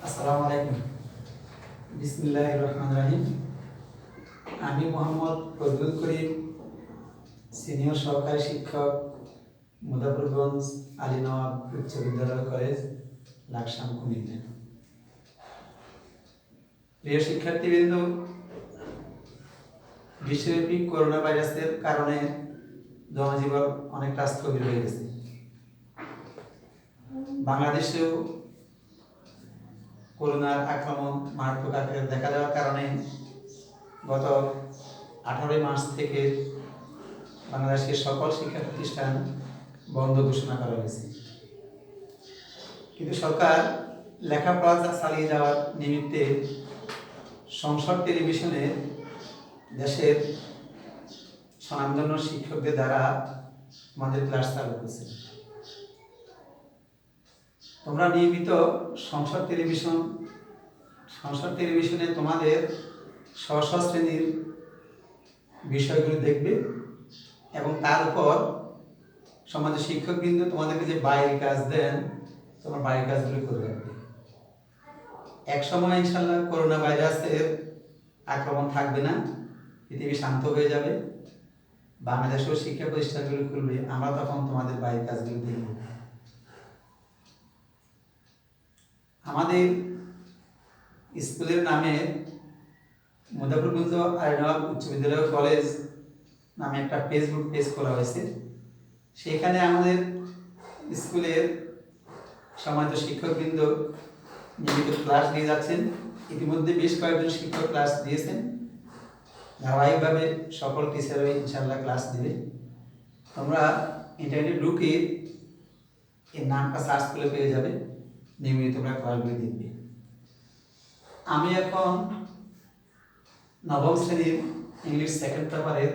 আসসালামু আলাইকুম। বিসমিল্লাহির রহমানির রহিম। আমি মোহাম্মদ ফজলুল করিম, সিনিয়র সহকারী শিক্ষক, মুজাফফরগঞ্জ আলী নওয়াব উচ্চ বিদ্যালয় কলেজ, লাকসাম, কুমিল্লা। প্রিয় শিক্ষার্থীবৃন্দ, বিশ্বব্যাপী করোনা ভাইরাসের কারণে জনজীবন অনেকটা স্থবির হয়ে গেছে। বাংলাদেশেও করোনার আক্রমণ মারাত্মক আকারে দেখা দেওয়ার কারণে গত 18 মার্চ থেকে বাংলাদেশের সকল শিক্ষা প্রতিষ্ঠান বন্ধ ঘোষণা করা হয়েছে। কিন্তু সরকার লেখাপড়া চালিয়ে যাওয়ার নিমিত্তে সংসদ টেলিভিশনে দেশের স্বনামধন্য শিক্ষকদের দ্বারা আমাদের ক্লাস চালু করছে। তোমরা নিয়মিত সংসদ টেলিভিশনে তোমাদের স্ব শ্রেণীর বিষয়গুলো দেখবে এবং তার উপর সমাজের শিক্ষকবৃন্দ তোমাদেরকে যে বাইরের কাজ দেন, তোমার বাইরের কাজগুলো করে রাখবে। এক সময় ইনশাল্লাহ করোনা ভাইরাসের আক্রমণ থাকবে না, পৃথিবী শান্ত হয়ে যাবে, বাংলাদেশেও শিক্ষা প্রতিষ্ঠানগুলো খুলবে, আমরা তখন তোমাদের বাইরের কাজগুলো দেখব। আমাদের স্কুলের নামে মুজাফফরগঞ্জ আলী নওয়াব উচ্চ বিদ্যালয় কলেজ নামে একটা ফেসবুক পেজ খোলা হয়েছে। সেখানে আমাদের স্কুলের সম্মানিত শিক্ষকবৃন্দ নিয়মিত ক্লাস দিয়ে যাচ্ছেন। ইতিমধ্যে বেশ কয়েকজন শিক্ষক ক্লাস দিয়েছেন, ধারাবাহিকভাবে সকল টিচারই ইনশাআল্লাহ ক্লাস দেবে। তোমরা ইন্টারনেটে ঢুকে এর নামটা সার্চ করে পেয়ে যাবে, নিয়মিত তোমরা ক্লাসগুলি দেখবে। আমি এখন নবম শ্রেণীর ইংলিশ সেকেন্ড পেপারের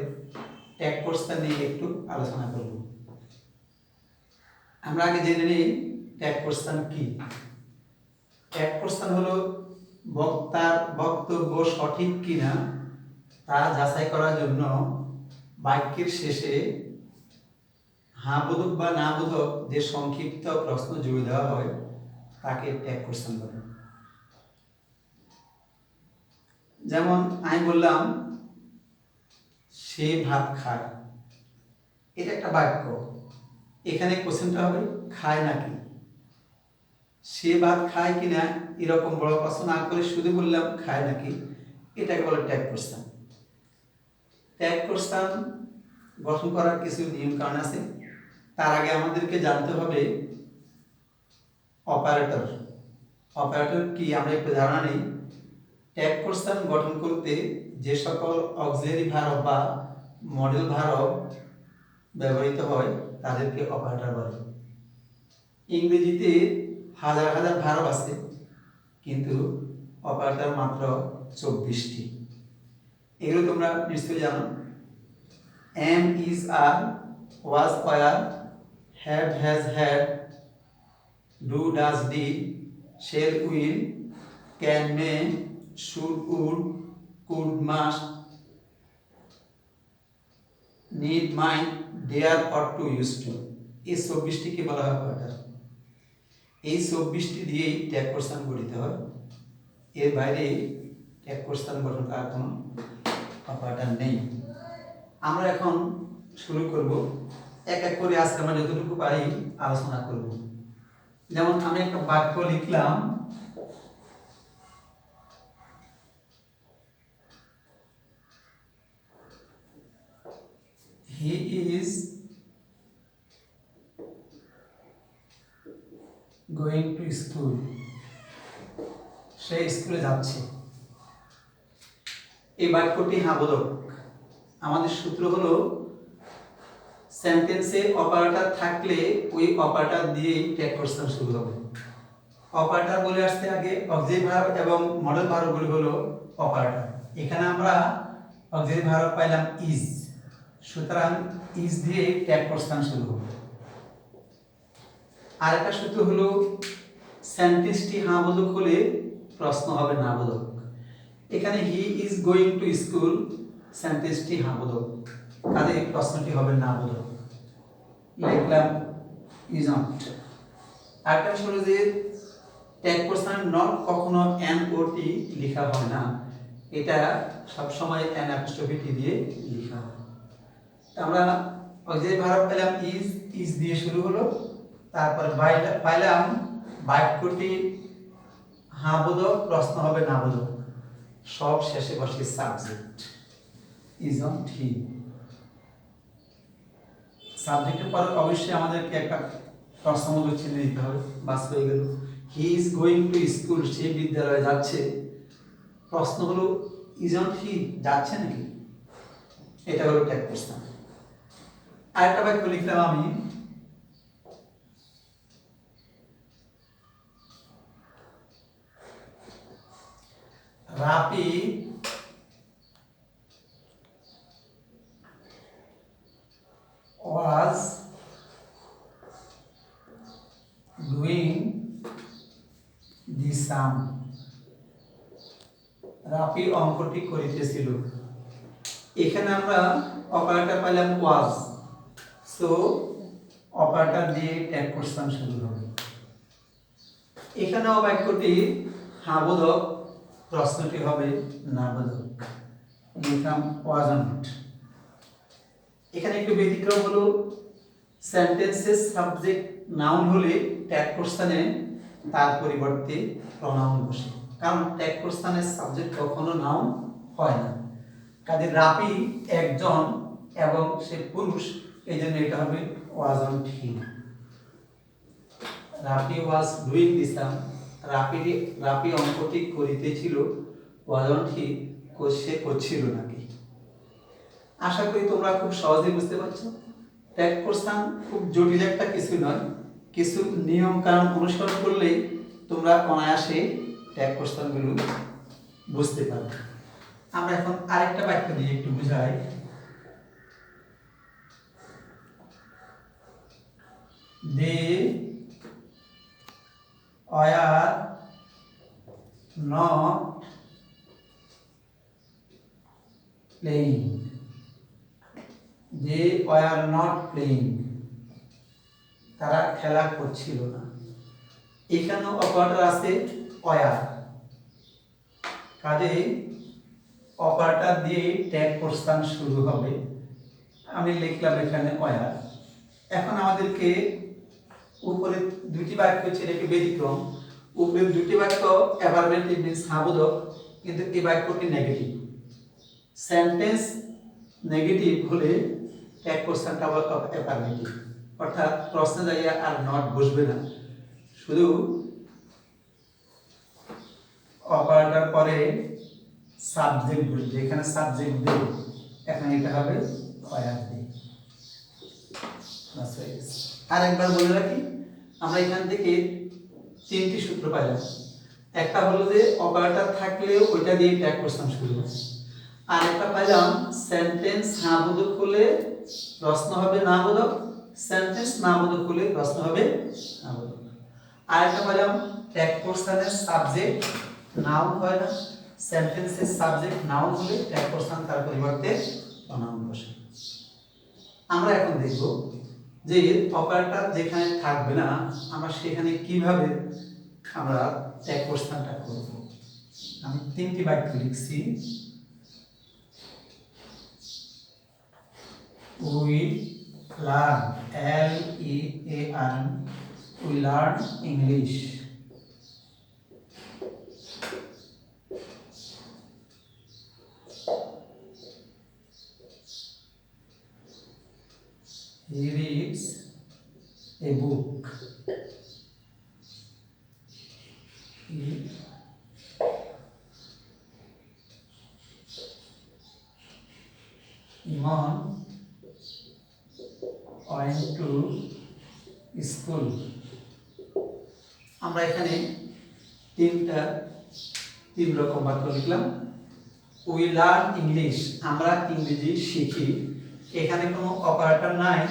ট্যাগ কোর্সটা নিয়ে একটু আলোচনা করব। আমরা আগে জেনে নিই ট্যাগ কোর্সটা কি। ট্যাগ কোর্সটা হলো বক্তার বক্তব্য সঠিক কিনা তা যাচাই করার জন্য বাক্যের শেষে হ্যাঁ বোধক বা না বোধক যে সংক্ষিপ্ত প্রশ্ন জুড়ে দেওয়া হয় তাকে ট্যাগ কোশ্চেন বলে। যেমন আমি বললাম সে ভাত খায়, এটা একটা বাক্য। এখানে কোশ্চেনটা হবে খায় নাকি। সে ভাত খায় কিনা এরকম বড় প্রশ্ন না করে শুধু বললাম খায় নাকি, এটাকে বলে ট্যাগ কোশ্চেন। ট্যাগ কোশ্চেন গঠন করার কিছু নিয়ম কারণ আছে। তার আগে আমাদেরকে জানতে হবে অপারেটর। অপারেটর কি আমরা একটু ধারণা নেই। ট্যাগ কোশ্চেন গঠন করতে যে সকল অক্সিলারি ভার্ব বা মডেল ভার্ব ব্যবহৃত হয় তাদেরকে অপারেটর বলে। ইংরেজিতে হাজার হাজার ভার্ব আছে, কিন্তু অপারেটর মাত্র 24টি। এগুলো তোমরা নিশ্চয়ই জানো। Am, is, are, was, were, have, has, had, do, does, did, shall, will, can, may, should, would, could, must, need, mind, dare, ought to, use to, এই 24টিকে বলা হয় অপারেটর। এই 24টি দিয়েই ট্যাগ কোশ্চেন গঠিত হয়। এর বাইরে ট্যাগ কোশ্চেন গঠন করার কোনো অপারেটর নেই। আমরা এখন শুরু করব, এক এক করে আজকে আমরা যতটুকু পারি আলোচনা করব। যেমন আমি একটা বাক্য লিখলাম, he is going to school, সে স্কুলে যাচ্ছে। এই বাক্যটি হ্যাঁবোধক। আমাদের সূত্র হলো সেন্টেন্সে অপারেটর থাকলে ওই অপারেটর দিয়েই ট্যাগ কোশ্চেন শুরু হবে। অপারেটর বলে আসতে আগে অক্সিলারি ভার্ব এবং মডেল ভার্বগুলি হলো অপারেটর। এখানে আমরা অক্সিলারি ভার্ব পাইলাম ইজ, সুতরাং ইজ দিয়ে ট্যাগ কোশ্চেন শুরু হবে। আর একটা সূত্র হলো সেন্টেন্সটি হ্যাঁবোধক হলে প্রশ্ন হবে না বোধক। এখানে he is going to school, সেন্টেন্সটি হ্যাঁবোধক, কাজে প্রশ্নটি হবে না বোধক। লিখলাম ইজ নট। আরেকটা হলো যে ট্যাগ কোশ্চেন নট কখনো এন ও টি লেখা হয় না, এটা সবসময় এন অ্যাপোস্ট্রফি দিয়ে লেখা হয়। আমরা অক্সিলারি ভার্ব পেলাম ইজ দিয়ে শুরু হলো, তারপরে পাইলাম বাক্যটি হ্যাঁ বোধক, প্রশ্ন হবে না বোধক, সব শেষে বসে সাবজেক্ট ইজ অন হি। সাবজেক্টের পর অবশ্যই আমাদেরকে একটা প্রশ্নবোধক চিহ্ন দিতে হবে, বাস হয়ে গেল। He is going to school, সে বিদ্যালয়ে যাচ্ছে। প্রশ্ন হলো ইজ অন হি, যাচ্ছে নাকি, এটা হলো ট্যাগ প্রশ্ন। আরেকটা বাক্য লিখলাম আমি, রাপি was doing the sum, রাপি অঙ্কটি করিতেছিল। এখানে আমরা অপারেটর পেলাম ওয়াজ, সো অপারেটর দিয়ে ট্যাগ কোশ্চেন শুরু হবে। এখানেও বাক্যটি হ্যাঁ বোধক, প্রশ্নটি হবে না বোধক, লিখলাম ওয়াজন্ট। এখানে একটু ব্যতিক্রম হলো, সেন্টেন্সের সাবজেক্ট নাউন হলে ট্যাগ কোশ্চেনে তার পরিবর্তে প্রনাউন বসে, কারণ ট্যাগ কোশ্চেনের সাবজেক্ট কখনো নাউন হয় না। কাজে রাপি একজন এবং সে পুরুষ, এই জন্য এটা হবে wasn't he. Rapi was doing this sum, Rapi অঙ্কটি করিতেছিল, ওয়াজন্ট হি, সে করছিল নাকি। আশা করি তোমরা খুব সহজেই বুঝতে পারছো। ট্যাগ কোশ্চেন খুব জটিল একটা কিছু নয়, কিছু নিয়ম কানুন অনুসরণ করলেই তোমরা অনায়াসে ট্যাগ কোশ্চেনগুলো বুঝতে পারবে। আমরা এখন আরেকটা বাক্য দিয়ে একটু বুঝাই। দে are not playing, they were not playing, তারা খেলা করছিল না। এখানেও অপারেটর আছে ওয়ার, কাজে অপারেটর দিয়ে ট্যাগ কোশ্চেন শুরু হবে। আমি লিখলাম এখানে ওয়ার। এখন আমাদেরকে উপরে দুটি বাক্য ছেড়ে একটি ব্যতিক্রম, উপরে দুটি বাক্য অ্যাফার্মেটিভ মিন্স হ্যাঁ বোধক, কিন্তু এই বাক্যটি নেগেটিভ। সেন্টেন্স নেগেটিভ হলে ট্যাগ কোশ্চেনটা হবে অ্যাফার্মেটিভ, অর্থাৎ প্রশ্নে যাইয়া আর নট বসবে না, শুধু অপারেটর পরে সাবজেক্ট বসবে। এখানে সাবজেক্ট দেব, এখানে এটা হবে ওয়ার দিয়ে। আরেকবার বলে রাখি, আমরা এখান থেকে তিনটি সূত্র পাইলাম। একটা হলো যে অপারেটর থাকলে ওইটা দিয়ে ট্যাগ কোশ্চেন শুরু হবে। আর একটা পাইলাম সেন্টেন্স হ্যাঁ বোধক হলে প্রশ্ন হবে না বোধক, সেন্টেন্স না বোধক হলে প্রশ্ন হবে না বোধক। আর একটা পাইলাম ট্যাগ কোশ্চেনের সাবজেক্ট নাউন হয় না, সেন্টেন্সের সাবজেক্ট নাউন হলে ট্যাগ কোশ্চেন তার পরিবর্তে প্রনাউন বসে। আমরা এখন দেখব যে অপারেটর যেখানে থাকবে না আমরা সেখানে কিভাবে আমরা ট্যাগ কোশ্চেনটা করব। আমি তিনটি বাক্য লিখছি। We learn, L-E-A-R-N, we learn English. He reads a book. Iman went to school. আমরা এখানে তিন রকম বাক্য লিখলাম। উই লার্ন ইংলিশ, আমরা ইংরেজি শিখি। এখানে কোনো অপারেটর নাই,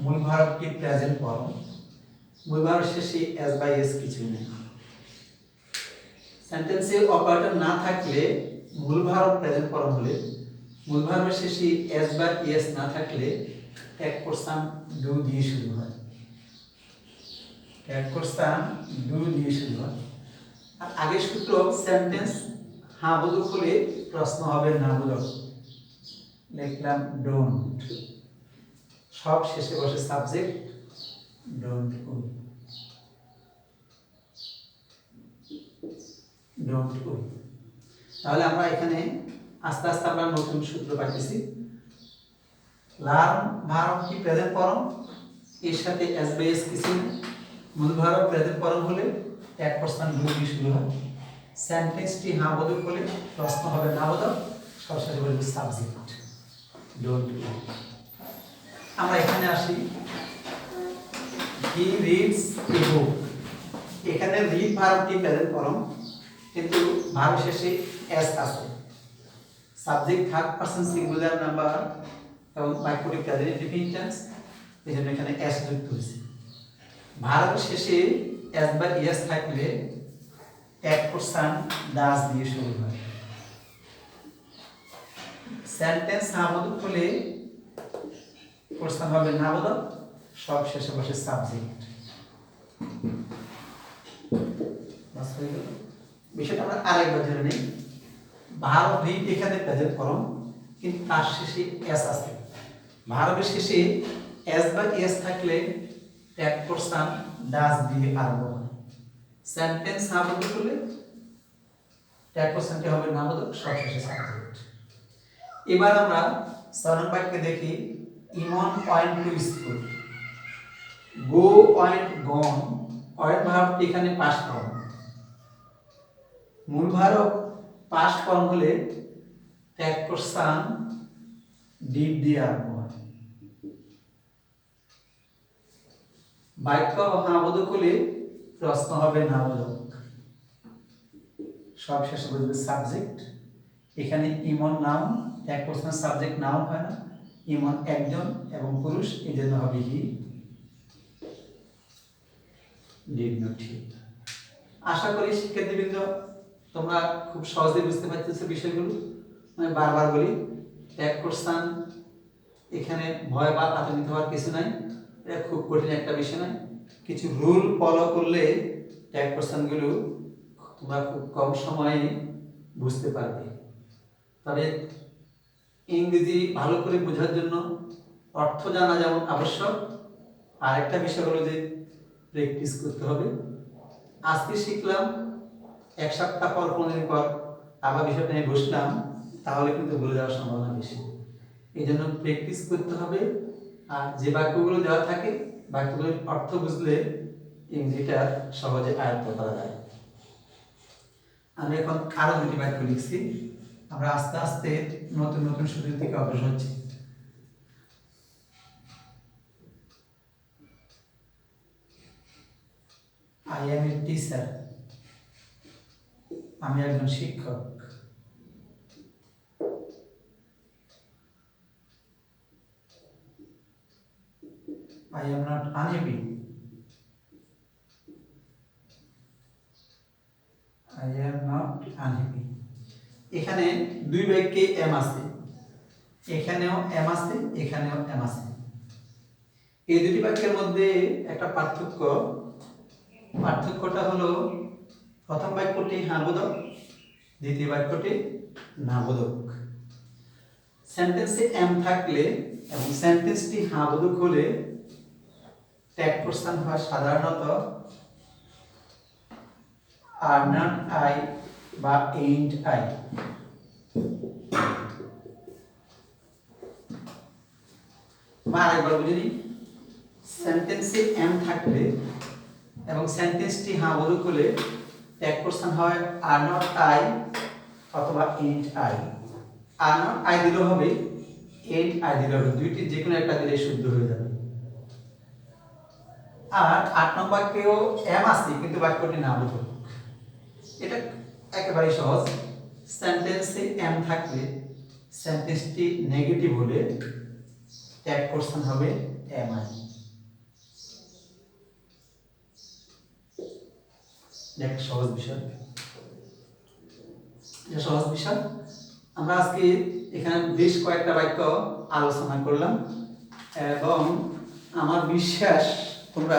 মূল ভার্বটি প্রেজেন্ট ফর্ম, মূল ভার্ব শেষে এস বাই এস কিছু নেই। সেন্টেন্সে অপারেটর না থাকলে মূল ভার্ব প্রেজেন্ট ফর্ম হলে, মূল ভার্বের শেষে এস বা এস না থাকলে ট্যাগ কোশ্চেন ডু দিয়ে শুরু হয়। ট্যাগ কোশ্চেন ডু দিয়ে শুরু হয়। আর আগের সূত্র সেন্টেন্স হ্যাঁ বোধক হলে প্রশ্ন হবে না বোধক। লিখলাম ডোন্ট, সব শেষে বসে subject don't we, don't we. তাহলে আমরা এখানে আস্তে আস্তে আমরা নতুন সূত্র পাইতেছি। লার্ন ভার্ব কি প্রেজেন্ট ফর্ম, এর সাথে এস বাই এস কিছু নেই। মূল ভার্ব প্রেজেন্ট ফর্ম হলে এক পার্সন ডু দিয়ে শুরু হয়। সেন্টেন্সটি হ্যাঁ বোধক হলে প্রশ্ন হবে না বোধক, সবশেষে বলবে সাবজেক্ট ডোন্ট উই। আমরা এখানে আসি, হি রিডস এ বুক। এখানে রিড ভার্বটি প্রেজেন্ট ফর্ম, কিন্তু ভার্ব শেষে এস আছে। Subject third person singular number এবং বাক্যটি প্রেজেন্ট ইনডিফিনিট টেন্স, এই জন্য এখানে এস যুক্ত হয়েছে। ভার্ব শেষে এস বা এস থাকলে এক পারসন ডাস দিয়ে শুরু হয়। সেন্টেন্স হ্যাঁ বোধক হলে প্রশ্ন হবে না বোধক, সব শেষে বসে সাবজেক্ট। বিষয়টা আমরা আরেকবার জেনে নেই। ভার্ব রিড এখানে প্রেজেন্ট ফর্ম, কিন্তু তার শেষে এস আছে। ভার্বের শেষে এস বা এস থাকলে এক পারসন ডাস দিয়ে আরম্ভ হয়। সেন্টেন্স হ্যাঁ বোধক হলে এক পারসনটি হবে না বোধক, সব শেষে সাবজেক্ট। এবার আমরা সরল বাক্যে দেখি, Emon went to school. Go went gone, went ভার্বটি এখানে পাস্ট ফর্ম। মূল ভার্ব পাস্ট ফর্ম হলে এক পারসন ডিড দিয়ে আরম্ভ হয়। বাক্য হ্যাঁ বোধক হলে প্রশ্ন হবে না বোধক, সব শেষে বলবে সাবজেক্ট। এখানে ইমন নাউন, এক পারসন সাবজেক্ট নাউন হয় না, ইমন একজন এবং পুরুষ, এই জন্য হবে হি ডিড নট হিট। আশা করি শিক্ষার্থীবৃন্দ তোমরা খুব সহজেই বুঝতে পারতেছো বিষয়গুলো। আমি বারবার বলি, এক পারসন এখানে ভয় বা আতঙ্কিত হওয়ার কিছু নাই, এটা খুব কঠিন একটা বিষয় নয়। কিছু রুল ফলো করলে এক পারসনগুলো তোমরা খুব কম সময়ে বুঝতে পারবে। তবে ইংরেজি ভালো করে বোঝার জন্য অর্থ জানা যেমন আবশ্যক, আর একটা বিষয় হলো যে প্র্যাকটিস করতে হবে। আজকে শিখলাম, এক সপ্তাহ পর 15 দিন পর আবার বিষয়টা নিয়ে বসলাম, তাহলে কিন্তু ভুলে যাওয়ার সম্ভাবনা বেশি। এই জন্য প্র্যাকটিস করতে হবে। আর যে বাক্যগুলো দেওয়া থাকে, বাক্যগুলোর অর্থ বুঝলে ইংরেজিটা সহজে আয়ত্ত করা যায়। আমি এখন আরো দুটি বাক্য লিখছি। আমরা আস্তে আস্তে নতুন নতুন সূত্রের দিকে অগ্রসর হচ্ছি। আই এম এ টিচার, আমি একজন শিক্ষক। I am not unhappy, I am not unhappy। এখানে দুই বাক্যে এম আছে, এখানেও এম আছে, এখানেও এম আছে। এই দুটি বাক্যের মধ্যে একটা পার্থক্যটা হলো, প্রথম বাক্যটি হ্যাঁ বোধক, দ্বিতীয় বাক্যটি না বোধক। সেন্টেন্সে এম থাকলে এবং সেন্টেন্সটি হ্যাঁ বোধক হলে ট্যাগ পারসন হয় সাধারণত আর নট আই বা এইন্ট আই। বা আরেকবার বুঝে নিই, সেন্টেন্সে এম থাকলে এবং সেন্টেন্সটি হ্যাঁ বোধক হলে ট্যাগ পারসন হয় আর নট আই অথবা ain't I. Are not I দিলেও হবে, এইন্ট আই দিলেও হবে, দুইটি যে কোনো একটা দিলে শুদ্ধ হয়ে যাবে। আর 8 নম্বর বাক্যেও এম আছে, কিন্তু বাক্যটি না বোধক। এটা একেবারে সহজ। সেন্টেন্সে এম থাকলে সেন্টেন্সটি নেগেটিভ হলে ট্যাগ পারসন হবে এম আই। একটা সহজ বিষয়, এটা সহজ বিষয়। আমরা আজকে এখানে বেশ কয়েকটা বাক্য আলোচনা করলাম এবং আমার বিশ্বাস তোমরা